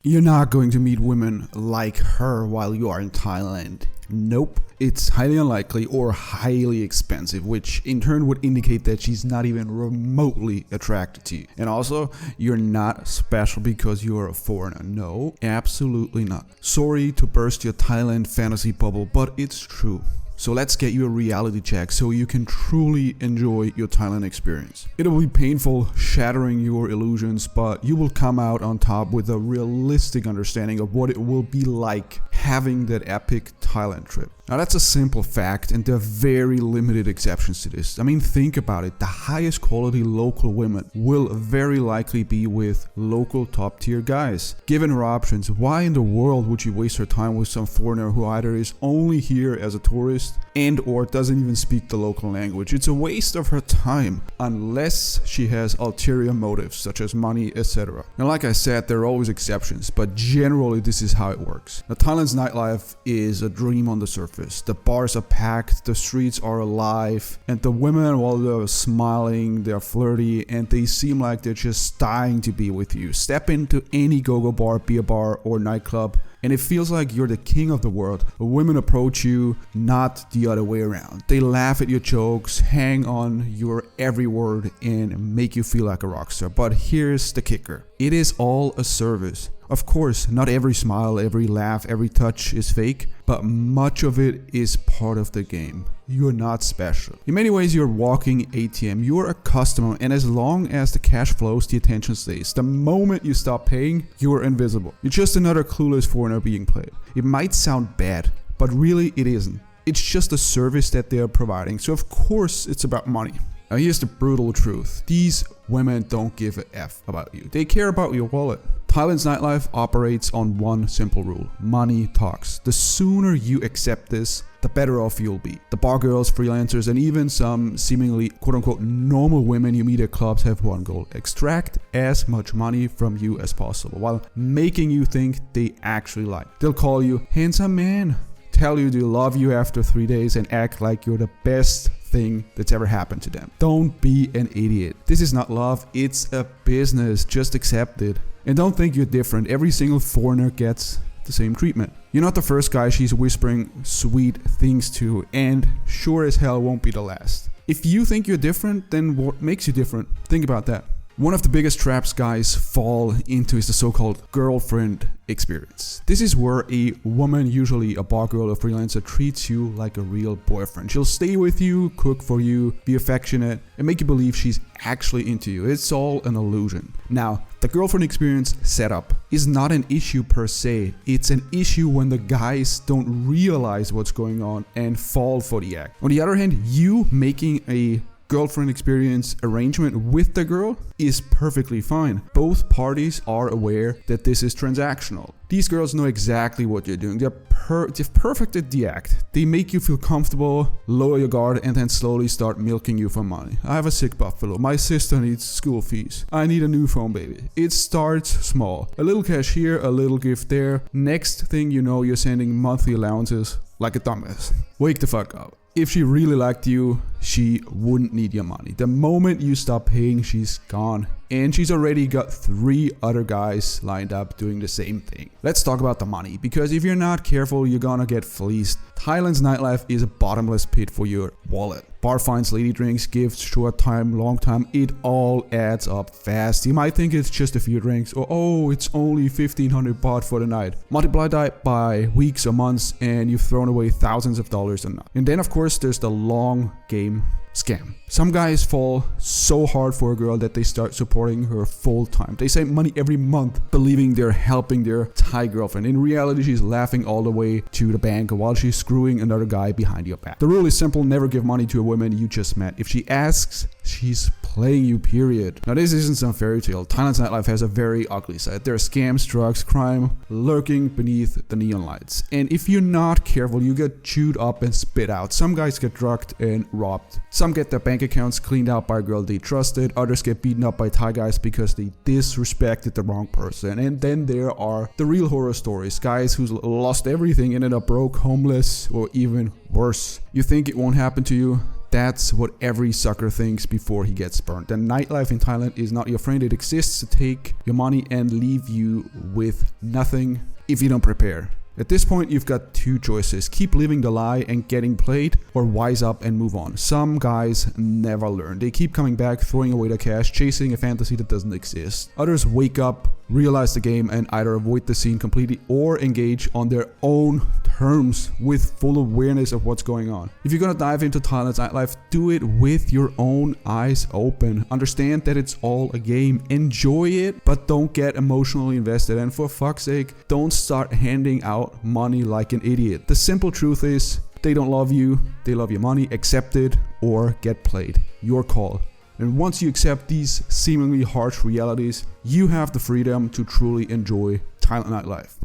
You're not going to meet women like her while you are in Thailand. Nope. It's highly unlikely or highly expensive, which in turn would indicate that she's not even remotely attracted to you. And also, you're not special because you're a foreigner. No, absolutely not. Sorry to burst your Thailand fantasy bubble, but it's true. So let's get you a reality check so you can truly enjoy your Thailand experience. It'll be painful, shattering your illusions, but you will come out on top with a realistic understanding of what it will be like having that epic Thailand trip. Now that's a simple fact, and there are very limited exceptions to this. I mean, think about it. The highest quality local women will very likely be with local top tier guys. Given her options, why in the world would she waste her time with some foreigner who either is only here as a tourist and or doesn't even speak the local language? It's a waste of her time unless she has ulterior motives such as money, etc. Now like I said, there are always exceptions, but generally this is how it works. Now Thailand's nightlife is a dream on the surface. The bars are packed, the streets are alive, and the women, while they're smiling, they're flirty, and they seem like they're just dying to be with you. Step into any go-go bar, beer bar, or nightclub, and it feels like you're the king of the world. Women approach you, not the other way around. They laugh at your jokes, hang on your every word, and make you feel like a rock star. But here's the kicker. It is all a service. Of course, not every smile, every laugh, every touch is fake, but much of it is part of the game. You're not special. In many ways, you're a walking ATM. You're a customer, and as long as the cash flows, the attention stays. The moment you stop paying, you're invisible. You're just another clueless foreigner being played. It might sound bad, but really it isn't. It's just a service that they're providing, so of course it's about money. Now here's the brutal truth. These women don't give a F about you. They care about your wallet. Thailand's nightlife operates on one simple rule. Money talks. The sooner you accept this, the better off you'll be. The bar girls, freelancers, and even some seemingly quote-unquote normal women you meet at clubs have one goal. Extract as much money from you as possible while making you think they actually like. They'll call you handsome man, tell you they love you after 3 days, and act like you're the best thing that's ever happened to them. Don't be an idiot. This is not love, it's a business. Just accept it. And don't think you're different. Every single foreigner gets the same treatment. You're not the first guy she's whispering sweet things to, and sure as hell won't be the last. If you think you're different, then what makes you different? Think about that. One of the biggest traps guys fall into is the so-called girlfriend experience. This is where a woman, usually a bar girl or freelancer, treats you like a real boyfriend. She'll stay with you, cook for you, be affectionate, and make you believe she's actually into you. It's all an illusion. Now, the girlfriend experience setup is not an issue per se. It's an issue when the guys don't realize what's going on and fall for the act. On the other hand, you making a girlfriend experience arrangement with the girl is perfectly fine. Both parties are aware that this is transactional. These girls know exactly what you're doing. They've perfected the act. They make you feel comfortable, lower your guard, and then slowly start milking you for money. I have a sick buffalo. My sister needs school fees. I need a new phone, baby. It starts small. A little cash here, a little gift there. Next thing you know, you're sending monthly allowances like a dumbass. Wake the fuck up. If she really liked you, she wouldn't need your money. The moment you stop paying, she's gone. And she's already got 3 other guys lined up doing the same thing. Let's talk about the money, because if you're not careful, you're gonna get fleeced. Thailand's nightlife is a bottomless pit for your wallet. Bar fines, lady drinks, gifts, short time, long time, it all adds up fast. You might think it's just a few drinks, or oh, it's only 1500 baht for the night. Multiply that by weeks or months and you've thrown away thousands of dollars a night. And then of course there's the long game scam. Some guys fall so hard for a girl that they start supporting her full time. They send money every month, believing they're helping their Thai girlfriend. In reality, she's laughing all the way to the bank while she's screwing another guy behind your back. The rule is simple: never give money to a woman you just met. If she asks, she's playing you, period. Now this isn't some fairy tale. Thailand's nightlife has a very ugly side. There are scams, drugs, crime lurking beneath the neon lights. And if you're not careful, you get chewed up and spit out. Some guys get drugged and robbed. Some get their bank accounts cleaned out by a girl they trusted. Others get beaten up by Thai guys because they disrespected the wrong person. And then there are the real horror stories. Guys who lost everything, ended up broke, homeless, or even worse. You think it won't happen to you? That's what every sucker thinks before he gets burned. The nightlife in Thailand is not your friend. It exists to take your money and leave you with nothing if you don't prepare. At this point, you've got two choices. Keep living the lie and getting played, or wise up and move on. Some guys never learn. They keep coming back, throwing away their cash, chasing a fantasy that doesn't exist. Others wake up, realize the game, and either avoid the scene completely or engage on their own terms with full awareness of what's going on. If you're gonna dive into Thailand's nightlife, do it with your own eyes open. Understand that it's all a game. Enjoy it, but don't get emotionally invested. And for fuck's sake, don't start handing out money like an idiot. The simple truth is, they don't love you, they love your money. Accept it or get played. Your call. And once you accept these seemingly harsh realities, you have the freedom to truly enjoy Thailand nightlife.